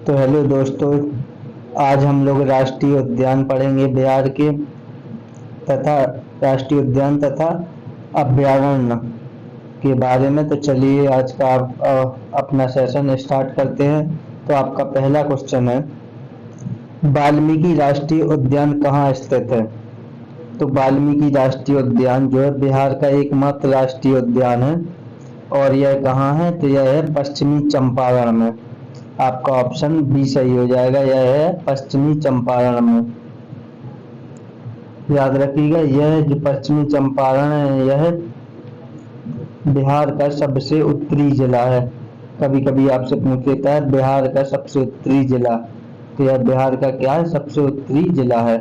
तो हेलो दोस्तों, आज हम लोग राष्ट्रीय उद्यान पढ़ेंगे बिहार के तथा राष्ट्रीय उद्यान तथा अभयारण्य के बारे में। तो चलिए आज का अपना सेशन स्टार्ट करते हैं। तो आपका पहला क्वेश्चन है, वाल्मीकि राष्ट्रीय उद्यान कहाँ स्थित है? तो वाल्मीकि राष्ट्रीय उद्यान जो है बिहार का एकमात्र राष्ट्रीय उद्यान है और यह कहाँ है? तो यह है पश्चिमी चंपारण में। आपका ऑप्शन बी सही हो जाएगा, यह है पश्चिमी चंपारण में। याद रखिएगा, यह जो पश्चिमी चंपारण है यह बिहार का सबसे उत्तरी जिला है। कभी कभी आपसे पूछ लेता है बिहार का सबसे उत्तरी जिला, तो यह बिहार का क्या है? सबसे उत्तरी जिला है।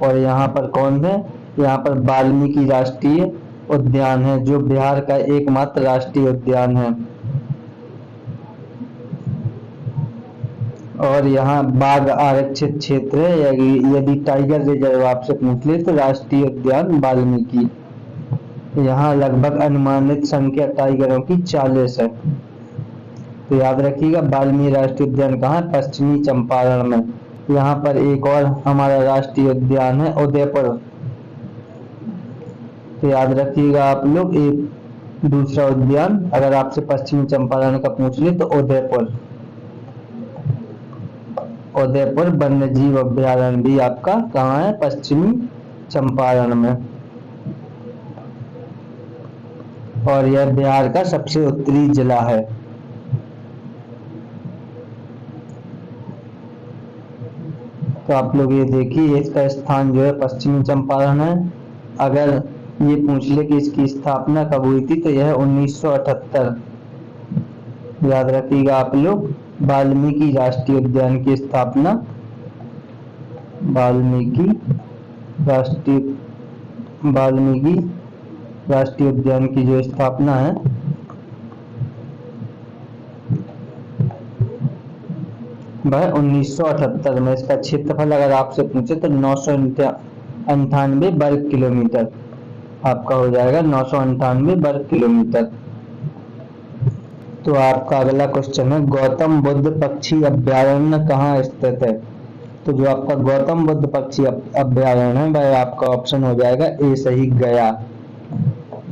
और यहाँ पर कौन है? यहाँ पर वाल्मीकि राष्ट्रीय उद्यान है जो बिहार का एकमात्र राष्ट्रीय उद्यान है। और यहाँ बाघ आरक्षित क्षेत्र है। यदि टाइगर रिजर्व आपसे पूछ ले तो राष्ट्रीय उद्यान वाल्मीकि। यहाँ लगभग अनुमानित संख्या टाइगरों की 40 है। तो याद रखिएगा, वाल्मीकि राष्ट्रीय उद्यान कहाँ है? पश्चिमी चंपारण में। यहाँ पर एक और हमारा राष्ट्रीय उद्यान है उदयपुर। तो याद रखिएगा आप लोग, एक दूसरा उद्यान अगर आपसे पश्चिमी चंपारण का पूछ ले तो उदयपुर वन्य जीव अभयारण्य भी आपका कहाँ है? पश्चिमी चंपारण में। और यह बिहार का सबसे उत्तरी जिला है। तो आप लोग ये देखिए, इसका स्थान जो है पश्चिमी चंपारण है। अगर ये पूछ ले कि इसकी स्थापना कब हुई थी तो यह 1978। याद रखिएगा आप लोग, वाल्मीकि राष्ट्रीय उद्यान की स्थापना, वाल्मीकि राष्ट्रीय उद्यान की जो स्थापना है वह 1978 में। इसका क्षेत्रफल अगर आपसे पूछे तो 998 वर्ग किलोमीटर आपका हो जाएगा, 998 वर्ग किलोमीटर। तो आपका अगला क्वेश्चन है, गौतम बुद्ध पक्षी अभयारण्य कहाँ स्थित है? तो जो आपका गौतम बुद्ध पक्षी अभयारण्य है वह आपका ऑप्शन हो जाएगा ए सही, गया।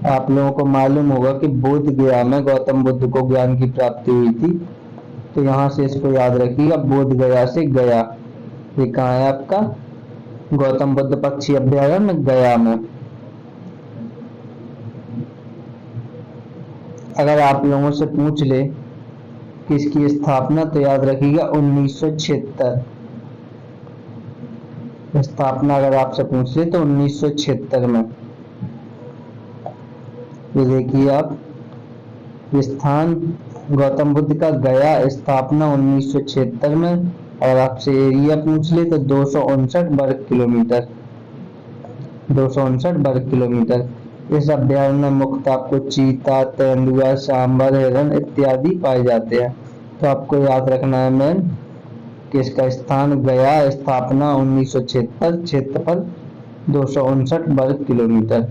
आप लोगों को मालूम होगा कि बोध गया में गौतम बुद्ध को ज्ञान की प्राप्ति हुई थी। तो यहाँ से इसको याद रखिएगा, बोध गया से गया। ये कहाँ है आपका? गौतम बुद्ध पक्षी अभयारण्य गया में। अगर आप लोगों से पूछ ले किसकी स्थापना, तो याद रखिएगा 1976। स्थापना अगर आपसे पूछ ले तो 1976 में। ये देखिए आप, स्थान गौतम बुद्ध का गया, स्थापना 1976 में। और आपसे एरिया पूछ ले तो 259 वर्ग किलोमीटर, 259 वर्ग किलोमीटर। इस अभयारण्य में मुख्य आपको चीता, तेंदुआ, सांबर, हिरण इत्यादि पाए जाते हैं। तो आपको याद रखना है मैन कि इसका स्थान गया, स्थापना 1976, क्षेत्रफल 259 वर्ग किलोमीटर।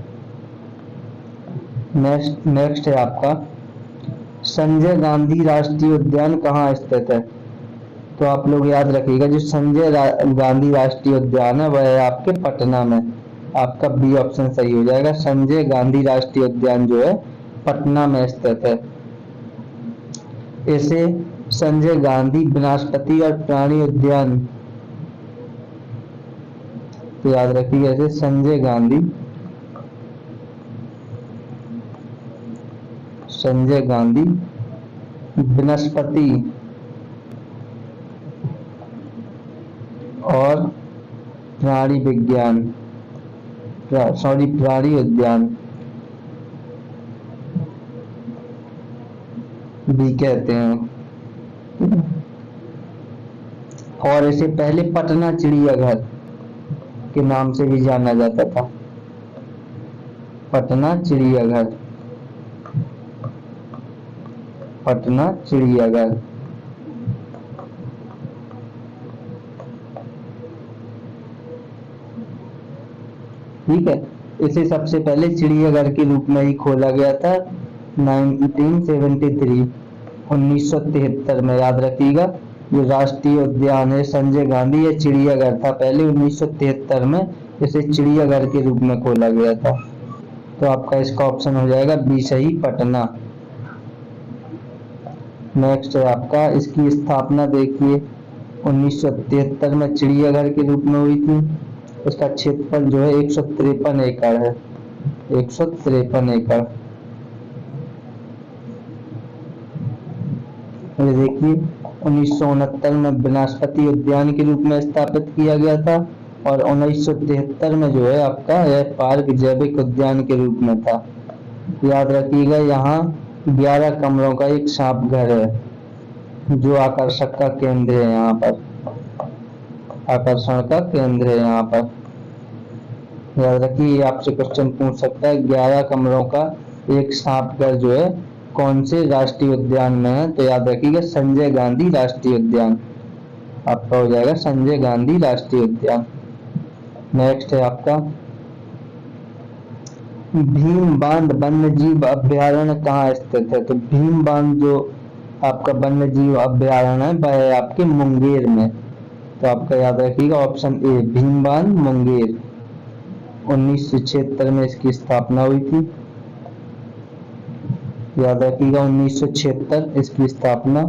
नेक्स्ट है आपका, संजय गांधी राष्ट्रीय उद्यान कहाँ स्थित है? तो आप लोग याद रखिएगा, जो संजय गांधी राष्ट्रीय उद्यान है वह है आपके पटना में। आपका बी ऑप्शन सही हो जाएगा, संजय गांधी राष्ट्रीय उद्यान जो है पटना में स्थित है। इसे संजय गांधी वनस्पति और प्राणी उद्यान, तो याद रखिएगा इसे संजय गांधी वनस्पति और प्राणी विज्ञान, प्राणी उद्यान भी कहते हैं। और इसे पहले पटना चिड़ियाघर के नाम से भी जाना जाता था, पटना चिड़ियाघर, पटना चिड़ियाघर। ठीक है, इसे सबसे पहले चिड़ियाघर के रूप में ही खोला गया था 1973। 1973 में, याद रखिएगा। जो राष्ट्रीय उद्यान है संजय गांधी, या चिड़ियाघर था, पहले 1973 में इसे चिड़ियाघर के रूप में खोला गया था। तो आपका इसका ऑप्शन हो जाएगा बी सही, पटना। नेक्स्ट है आपका, इसकी स्थापना देखिए 1973 में चिड़ियाघर के रूप में हुई थी। इसका क्षेत्रफल जो है 153 एकड़ है, 153 एकड़। ये देखिए 1969 में बनास्पति उद्यान के रूप में स्थापित किया गया था, और 1973 में जो है आपका यह पार्क जैविक उद्यान के रूप में था। याद रखिएगा, यहाँ 11 कमरों का एक सांप घर है जो आकर्षक का केंद्र है, यहाँ पर आकर्षण का केंद्र है यहाँ पर। याद रखिए, आपसे क्वेश्चन पूछ सकता है 11 कमरों का एक सांप घर जो है कौन से राष्ट्रीय उद्यान में है, तो याद रखिएगा संजय गांधी राष्ट्रीय उद्यान, आपका हो जाएगा संजय गांधी राष्ट्रीय उद्यान। नेक्स्ट है आपका, भीम बांध वन्य जीव अभ्यारण्य कहाँ स्थित है? तो भीम बांध जो आपका वन्य जीव अभ्यारण्य है वह है आपके मुंगेर में। तो आपका याद रखिएगा ऑप्शन ए, भीम बांध मुंगेर। 1976 में इसकी स्थापना हुई थी। याद रखिएगा 1976 इसकी स्थापना,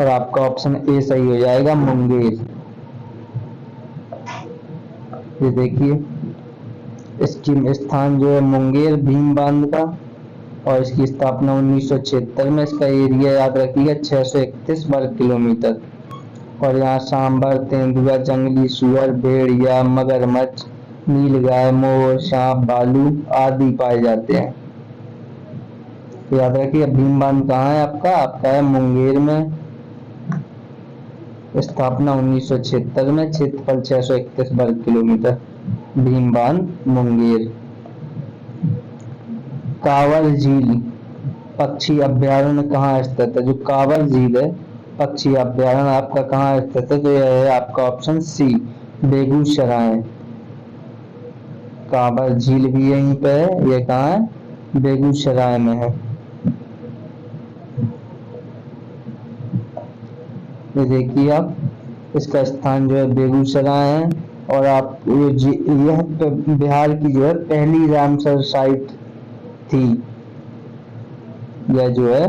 और आपका ऑप्शन ए सही हो जाएगा, मुंगेर। ये देखिए इसकी स्थान जो है मुंगेर भीम बांध का, और इसकी स्थापना 1976 में। इसका एरिया याद रखिएगा 631 वर्ग किलोमीटर, और यहाँ सांबर, तेंदुआ, जंगली सुअर, भेड़िया, मगरमच्छ, नीलगाय, मोर, सांप, भालू आदि पाए जाते हैं। तो याद रखिए भीम बांध कहाँ है आपका है मुंगेर में। स्थापना 1976 में, क्षेत्रफल 631 वर्ग किलोमीटर, भीम बांध मुंगेर। कांवर झील पक्षी अभ्यारण्य कहाँ स्थित है? जो कांवर झील है पक्षी अभ्यारण्य आपका कहाँ स्थित है? तो यह है आपका ऑप्शन सी, बेगूसराय। कांवर झील भी यहीं पे है, ये कहाँ है? बेगूसराय में है। ये देखिए आप, इसका स्थान जो है बेगूसराय है, और आप यह बिहार की जो है पहली रामसर साइट थी। यह जो है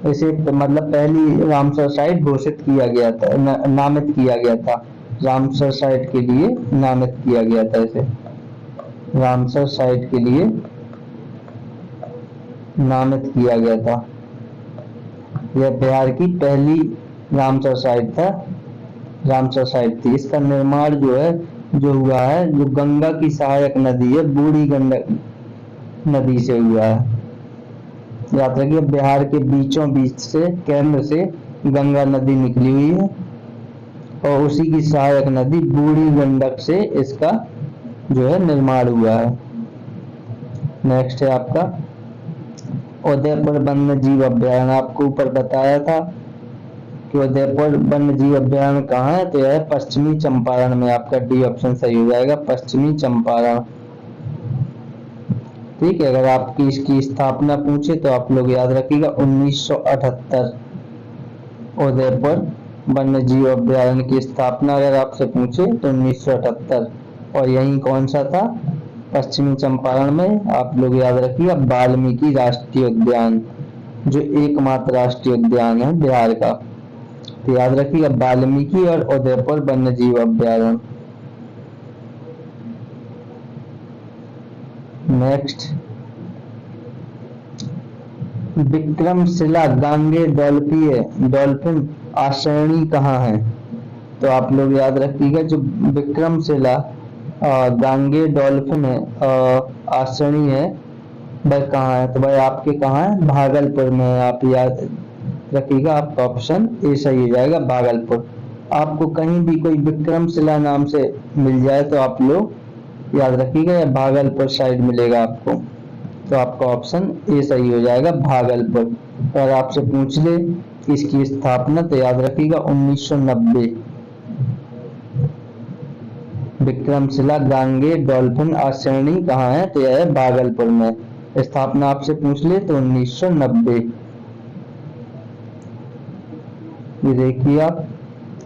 इसे मतलब पहली रामसर साइट घोषित किया गया था, नामित किया गया था, रामसर साइट के लिए नामित किया गया था। इसे रामसर साइट के लिए नामित किया गया था। यह बिहार की पहली रामसर साइट था, रामसर साइट थी। इसका निर्माण जो है जो हुआ है, जो गंगा की सहायक नदी है बूढ़ी गंडक नदी से हुआ है। याद रखिए बिहार के बीचों बीच से, केंद्र से गंगा नदी निकली हुई है, और उसी की सहायक नदी बूढ़ी गंडक से इसका जो है निर्माण हुआ है। नेक्स्ट है आपका उदयपुर वन्य जीव अभ्यारण्य। आपको ऊपर बताया था कि उदयपुर वन्य जीव अभ्यारण्य कहाँ है, तो यह है पश्चिमी चंपारण में। आपका डी ऑप्शन सही हो जाएगा, पश्चिमी चंपारण। ठीक है, अगर आपकी इसकी स्थापना पूछे तो आप लोग याद रखिएगा 1978 उदयपुर वन्य जीव अभ्यारण्य की स्थापना अगर आपसे पूछे तो 1978, और यही कौन सा था? पश्चिमी चंपारण में। आप लोग याद रखिएगा वाल्मीकि राष्ट्रीय उद्यान, जो एकमात्र राष्ट्रीय उद्यान है बिहार का। तो याद रखिएगा वाल्मीकि और उदयपुर वन्य जीव अभ्यारण्य। नेक्स्ट, विक्रमशिला गांगे डॉल्फिन आश्रयणी कहाँ है? तो आप लोग याद रखिएगा जो विक्रमशिला गांगे डॉल्फिन आश्रयणी है वह कहाँ है? तो भाई आपके कहाँ है? भागलपुर में है। आप याद रखिएगा, आपका ऑप्शन ए सही हो जाएगा, भागलपुर। आपको कहीं भी कोई विक्रमशिला नाम से मिल जाए तो आप लोग याद रखिएगा या भागलपुर साइड मिलेगा आपको, तो आपका ऑप्शन ए सही हो जाएगा, भागलपुर। और आपसे पूछ ले इसकी स्थापना तो याद रखिएगा 1990। विक्रमशिला गांगे डॉल्फिन आश्रयणी कहाँ है? तो यह है भागलपुर में। स्थापना आपसे पूछ ले तो 1990। ये देखिए आप,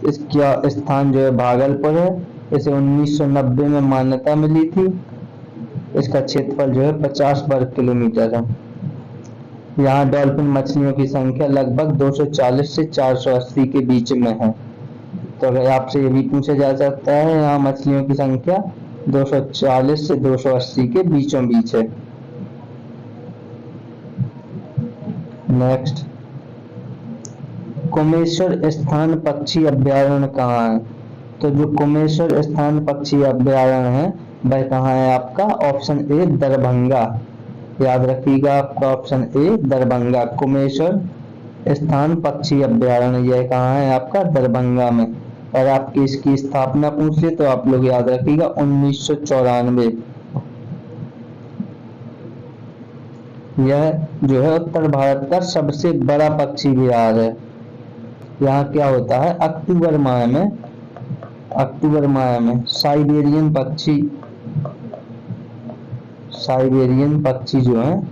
इसका स्थान जो है भागलपुर है। इसे 1990 में मान्यता मिली थी। इसका क्षेत्रफल जो है 50 वर्ग किलोमीटर है। यहाँ डॉल्फिन मछलियों की संख्या लगभग 240 से 480 के बीच में है। तो अगर आपसे ये भी पूछा जा सकता है, यहाँ मछलियों की संख्या 240 से 280 के बीचों बीच है। नेक्स्ट, कुमेश्वर स्थान पक्षी अभ्यारण्य कहाँ है? तो जो कुमेश्वर स्थान पक्षी अभ्यारण्य है वह कहाँ है आपका? Option A Darbhanga. याद रखिएगा आपका ऑप्शन ए दरभंगा। कुमेश्वर स्थान पक्षी अभ्यारण्य यह कहाँ है आपका? दरभंगा में। और आपकी इसकी स्थापना पूछ ले तो आप लोग याद रखिएगा 1994। यह जो है उत्तर भारत का सबसे बड़ा पक्षी विहार है। यहाँ क्या होता है, अक्टूबर माह में साइबेरियन पक्षी जो है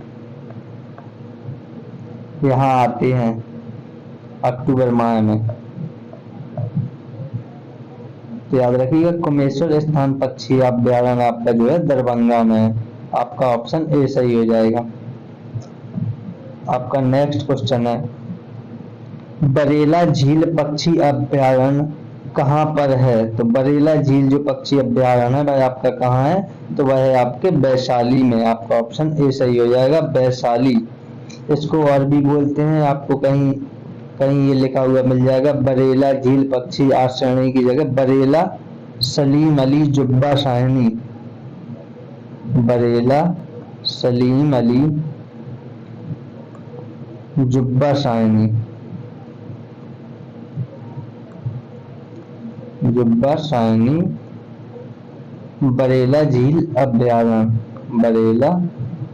यहाँ आते हैं अक्टूबर माह में। तो याद रखिएगा कुमेश्वर स्थान पक्षी अभ्यारण्य आपका जो है दरभंगा में है। आपका ऑप्शन ए सही हो जाएगा। आपका नेक्स्ट क्वेश्चन है, बरेला झील पक्षी अभ्यारण्य कहाँ पर है? तो बरेला झील जो पक्षी अभ्यारण्य है वह आपका कहाँ है? तो वह है आपके वैशाली में। आपका ऑप्शन ए सही हो जाएगा, वैशाली। इसको और भी बोलते हैं, आपको कहीं कहीं ये लिखा हुआ मिल जाएगा बरेला झील पक्षी आश्रयणी की जगह बरेला सलीम अली जुब्बा शाहनी। बरेला सलीम अली जुब्बा शाहनी, जुब्बा शाहनी बरेला झील अभ्यारण्य, बरेला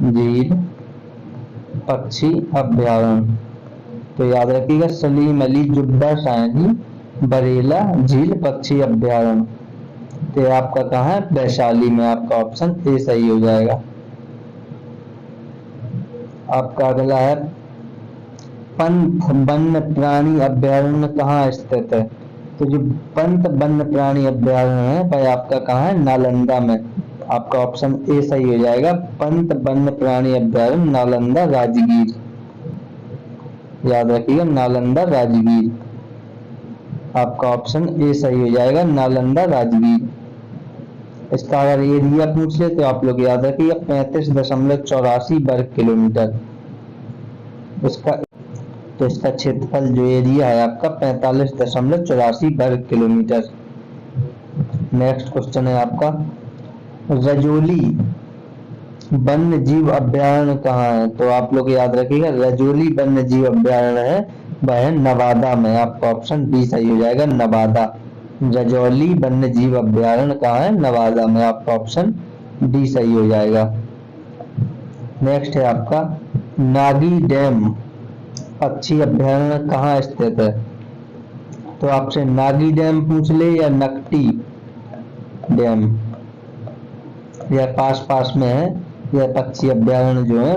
झील पक्षी अभ्यारण्य। तो याद रखिएगा सलीम अली जुब्बा शाहनी बरेला झील पक्षी अभ्यारण्य। तो आपका कहाँ है? वैशाली में। आपका ऑप्शन ए सही हो जाएगा। आपका अगला है, पंत वन्य प्राणी अभ्यारण्य कहाँ स्थित है? तो जो पंत वन्य प्राणी अभ्यारण्य है वह आपका कहाँ है? नालंदा में। आपका ऑप्शन ए सही हो जाएगा, पंत वन्य प्राणी अभ्यारण्य नालंदा राजगीर। याद रखिएगा नालंदा राजगीर। आपका ऑप्शन ए सही हो जाएगा, नालंदा राजगीर। इसका अगर एरिया पूछ ले तो आप लोग याद रखिएगा 35.84 वर्ग किलोमीटर। इसका क्षेत्रफल जो एरिया है आपका 45.84 वर्ग किलोमीटर। नेक्स्ट क्वेश्चन है आपका, रजोली वन्य जीव अभ्यारण्य कहाँ है? तो आप लोग याद रखिएगा रजोली वन्य जीव अभ्यारण्य है वह है नवादा में। आपका ऑप्शन बी सही हो जाएगा, नवादा। रजौली वन्य जीव अभ्यारण्य कहाँ है? नवादा में। आपका ऑप्शन डी सही हो जाएगा। नेक्स्ट है आपका, नागी डैम पक्षी अभ्यारण्य कहाँ स्थित है? तो आपसे नागी डैम पूछ ले या नकटी डैम, यह पास पास में है यह पक्षी अभ्यारण्य जो है।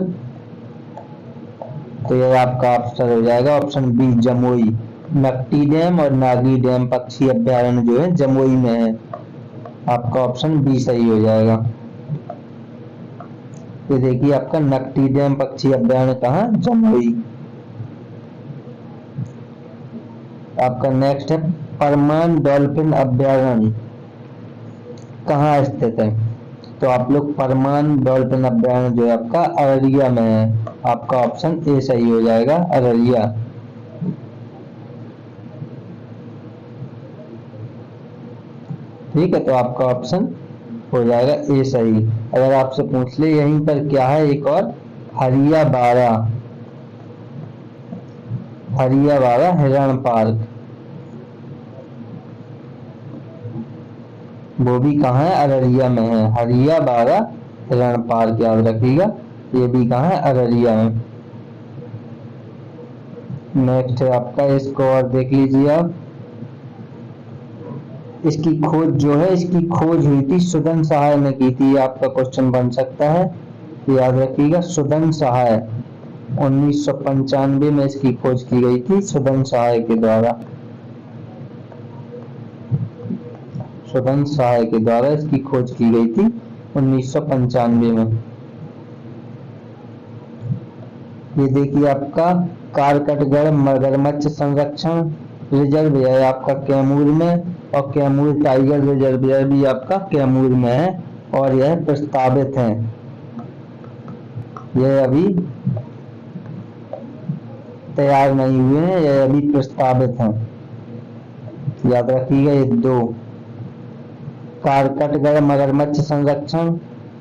तो यह आपका आंसर हो जाएगा option B, Jamui. Nakti dam और नागी डैम पक्षी अभ्यारण्य जो है जमुई में है। आपका ऑप्शन बी सही हो जाएगा। ये देखिए आपका नकटी डैम पक्षी अभ्यारण्य कहाँ? जमुई। आपका नेक्स्ट है, परमान डॉल्फिन अभ्यारण्य कहाँ स्थित है? तो आप लोग परमान डॉल्फिन अभ्यारण्य जो है आपका अररिया में है। आपका ऑप्शन ए सही हो जाएगा, अररिया। ठीक है, तो आपका ऑप्शन हो जाएगा ए सही। अगर आपसे पूछ ले यहीं पर क्या है एक और, हरियाबाड़ा हिरण पार्क, वो भी कहाँ है? अररिया में है। हरियाबाड़ा हिरण पार्क याद रखिएगा, ये भी कहाँ है? अररिया में। नेक्स्ट है आपका, इसको और देख लीजिए आप। इसकी खोज हुई थी सुदन सहाय ने की थी। आपका क्वेश्चन बन सकता है, याद रखिएगा सुदन सहाय 1995 में इसकी खोज की गई थी सुदन सहाय के द्वारा। मधुसूदन सहाय के द्वारा इसकी खोज की गई थी 1995 में। ये देखिए आपका कारकटगढ़ मगरमच्छ संरक्षण रिजर्व है आपका कैमूर में, और कैमूर टाइगर रिजर्व भी आपका कैमूर में है, और यह प्रस्तावित है। यह अभी तैयार नहीं हुए हैं, यह अभी प्रस्तावित हैं, याद रखिएगा। ये दो कारकटगढ़ मगरमच्छ संरक्षण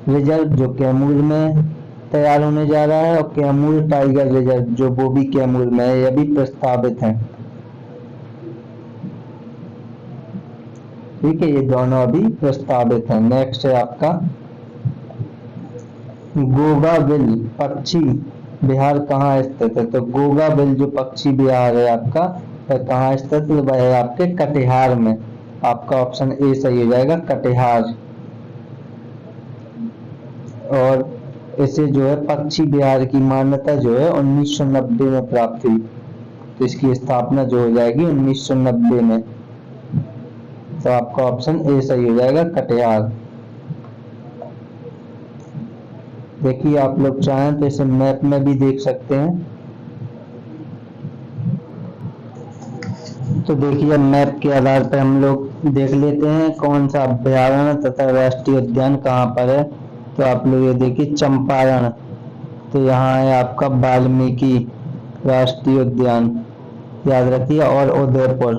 रिजर्व जो कैमूर में तैयार होने जा रहा है, और कैमूर टाइगर रिजर्व जो वो भी कैमूर में है, यह भी प्रस्तावित है। ठीक है, ये दोनों अभी प्रस्तावित है। नेक्स्ट है आपका गोगा बिल पक्षी विहार कहाँ स्थित है? तो गोगा बिल जो पक्षी विहार है आपका वह कहाँ स्थित है? वह है आपके कटिहार में। आपका ऑप्शन ए सही हो जाएगा, कटिहार। और इसे जो है पक्षी विहार की मान्यता जो है 1990 में प्राप्त हुई, तो इसकी स्थापना जो हो जाएगी 1990 में। तो आपका ऑप्शन ए सही हो जाएगा, कटिहार। देखिए आप लोग चाहें तो इसे मैप में भी देख सकते हैं। तो देखिए मैप के आधार पर हम लोग देख लेते हैं कौन सा अभ्यारण्य तथा राष्ट्रीय उद्यान कहाँ पर है। तो आप लोग ये देखिए चंपारण, तो यहाँ है आपका वाल्मीकि राष्ट्रीय उद्यान, याद रखिए। और उदयपुर,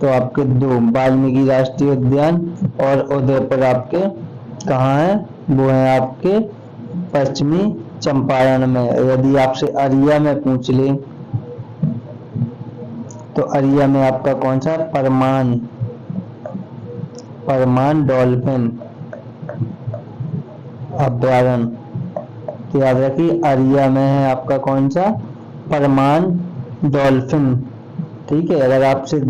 तो आपके दो वाल्मीकि राष्ट्रीय उद्यान और उदयपुर आपके कहाँ है? वो है आपके पश्चिमी चंपारण में। यदि आपसे अरिया में पूछ ले तो अरिया में आपका कौन सा? परमान डॉल्फिन अभ्यारण्य, तो याद रखिए अरिया में है आपका कौन सा? परमान डॉल्फिन। ठीक है, अगर आपसे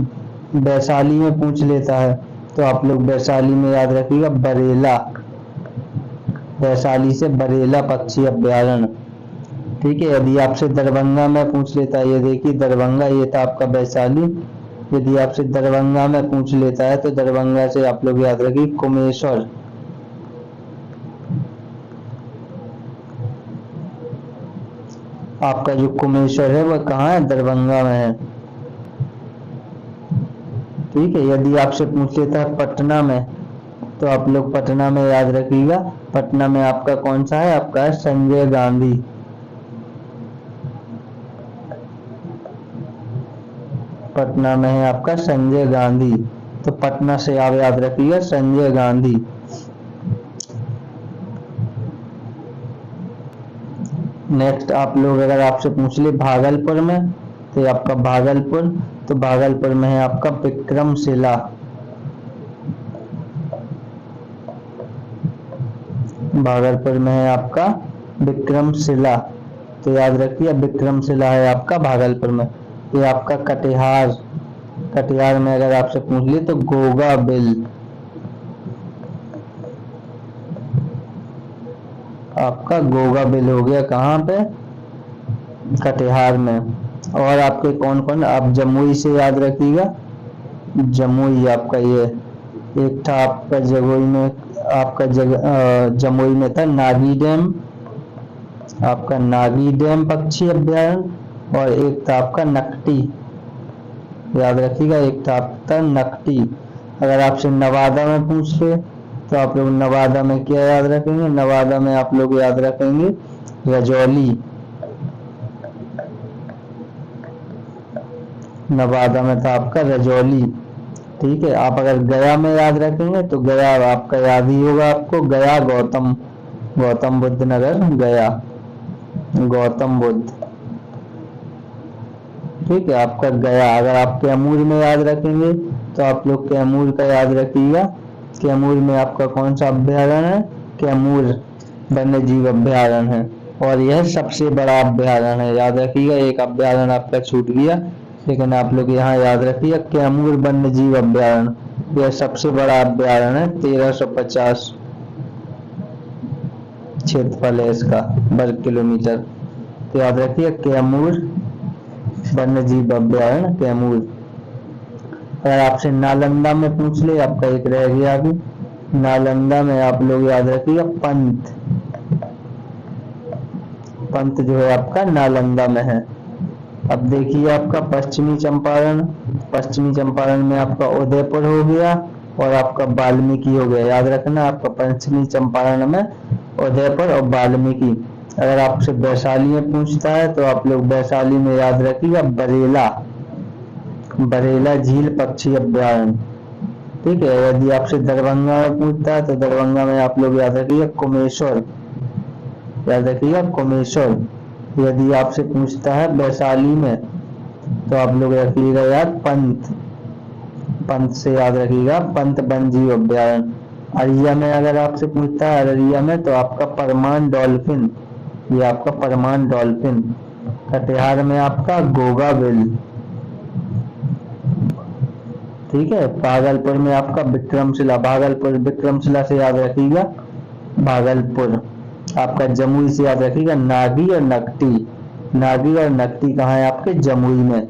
वैशाली में पूछ लेता है तो आप लोग वैशाली में याद रखिएगा बरेला, वैशाली से बरेला पक्षी अभ्यारण्य। ठीक है, यदि आपसे दरभंगा में पूछ लेता है, ये देखिए दरभंगा, ये था आपका वैशाली। यदि आपसे दरभंगा में पूछ लेता है तो दरभंगा से आप लोग याद रखिए कुमेश्वर। आपका जो कुमेश्वर है वह कहाँ है? दरभंगा में है। ठीक है, यदि आपसे पूछ लेता है पटना में तो आप लोग पटना में याद रखिएगा, पटना में आपका कौन सा है? आपका है संजय गांधी। पटना में है आपका संजय गांधी, तो पटना से आप याद रखिएगा संजय गांधी। नेक्स्ट आप लोग अगर आपसे पूछ ले भागलपुर में तो आपका भागलपुर, तो भागलपुर में है आपका विक्रमशिला। भागलपुर में है आपका विक्रमशिला, तो याद रखिए विक्रमशिला है आपका भागलपुर में। ये आपका कटिहार, कटिहार में अगर आपसे पूछ ले तो गोगा बिल, आपका गोगा बिल हो गया कहाँ पे? कटिहार में। और आपके कौन कौन? आप जमुई से याद रखिएगा, जमुई आपका ये एक था आपका जमुई में, आपका जमुई में था नागी डैम, आपका नागी डैम पक्षी अभ्यारण्य, और एक था आपका नकटी, याद रखिएगा, एक था आपका नकटी। अगर आपसे नवादा में पूछ ले तो आप लोग नवादा में क्या याद रखेंगे? नवादा में आप लोग याद रखेंगे रजौली। नवादा में था आपका रजौली। ठीक है, आप अगर गया में याद रखेंगे तो गया आपका याद ही होगा आपको, गया गौतम बुद्ध नगर, गया गौतम बुद्ध। ठीक है, आपका गया। अगर आप कैमूर में याद रखेंगे तो आप लोग कैमूर का याद रखिएगा, कैमूर में आपका कौन सा अभ्यारण्य है? कैमूर वन्य जीव अभ्यारण्य है, और यह सबसे बड़ा अभ्यारण्य है, याद रखिएगा। एक अभ्यारण्य आपका छूट गया, लेकिन आप लोग यहाँ याद रखिए कैमूर वन्य जीव अभ्यारण्य, यह सबसे बड़ा अभ्यारण्य है। 1350 क्षेत्रफल है इसका वर्ग किलोमीटर, तो याद रखिए कैमूर वन्य जीव अभ्यारण्य कैमूर। अगर आपसे नालंदा में पूछ ले, आपका एक रह गया अभी। नालंदा में आप लोग याद रखिएगा पंत। पंत जो है आपका नालंदा में है। अब देखिए आपका पश्चिमी चंपारण। पश्चिमी चंपारण में आपका उदयपुर हो गया और आपका वाल्मीकि हो गया। याद रखना आपका पश्चिमी चंपारण में उदयपुर और वाल्मीकि। अगर आपसे वैशाली में पूछता है तो आप लोग वैशाली में याद रखिएगा बरेला। बरेला झील पक्षी अभ्यारण्य। ठीक है। यदि आपसे दरभंगा में पूछता है तो दरभंगा में आप लोग याद रखिएगा कुमेश्वर। याद रखिएगा कुमेश्वर। यदि आपसे पूछता है वैशाली में तो आप लोग रखिएगा याद पंत। पंत से याद रखिएगा पंत वन्यजीव अभ्यारण्य। अररिया में अगर आपसे पूछता है अररिया में तो आपका परमान डॉल्फिन। ये आपका परमान डॉल्फिन। कटिहार में आपका गोगा बिल। ठीक है। भागलपुर में आपका विक्रमशिला। भागलपुर विक्रमशिला से याद रखिएगा भागलपुर। आपका जमुई से याद रखिएगा नागी और नकटी। नागी और नकटी कहाँ है आपके जमुई में।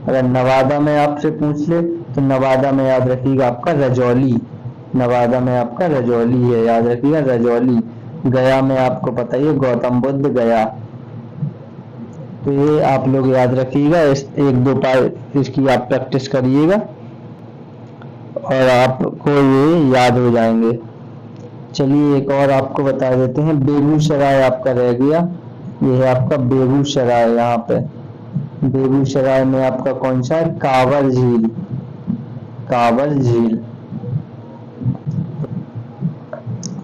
अगर नवादा में आपसे पूछ ले तो नवादा में याद रखिएगा आपका रजौली। नवादा में आपका रजौली है। याद रखिएगा रजौली। गया में आपको पता ही है गौतम बुद्ध गया। तो ये आप लोग याद रखिएगा। एक दो बार इसकी आप प्रैक्टिस करिएगा और आपको ये याद हो जाएंगे। चलिए एक और आपको बता देते हैं। बेगूसराय आपका रह गया। ये है आपका बेगूसराय। यहाँ पे बेगूसराय में आपका कौन सा है कांवर झील। कांवर झील।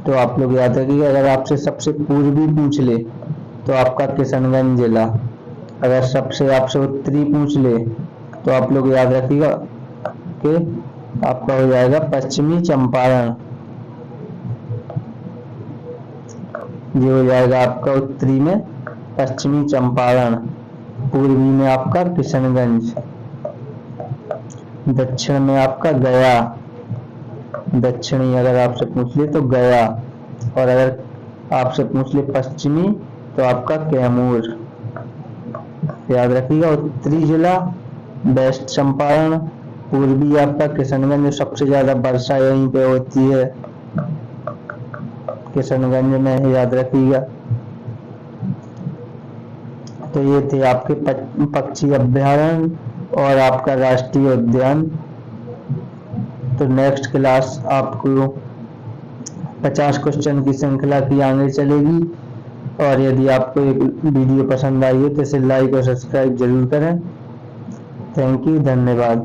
तो आप लोग याद रखिएगा। अगर आपसे सबसे पूर्वी पूछ ले तो आपका किशनगंज जिला। अगर सबसे आपसे उत्तरी पूछ ले तो आप लोग याद रखिएगा कि आपका हो जाएगा पश्चिमी चंपारण। ये हो जाएगा आपका उत्तरी में पश्चिमी चंपारण। पूर्वी में आपका किशनगंज। दक्षिण में आपका गया। दक्षिणी अगर आपसे पूछ ले तो गया। और अगर आपसे पूछ ले पश्चिमी तो आपका कैमूर। याद रखिएगा उत्तरी जिला वेस्ट चंपारण। पूर्वी आपका किशनगंज। सबसे ज्यादा वर्षा यहीं पे होती है किशनगंज में। याद रखिएगा। तो ये थे आपके पक्षी अभ्यारण्य और आपका राष्ट्रीय उद्यान। तो नेक्स्ट क्लास आपको 50 क्वेश्चन की श्रृंखला की आगे चलेगी। और यदि आपको एक वीडियो पसंद आई है तो इसे लाइक और सब्सक्राइब जरूर करें। Thank you. धन्यवाद।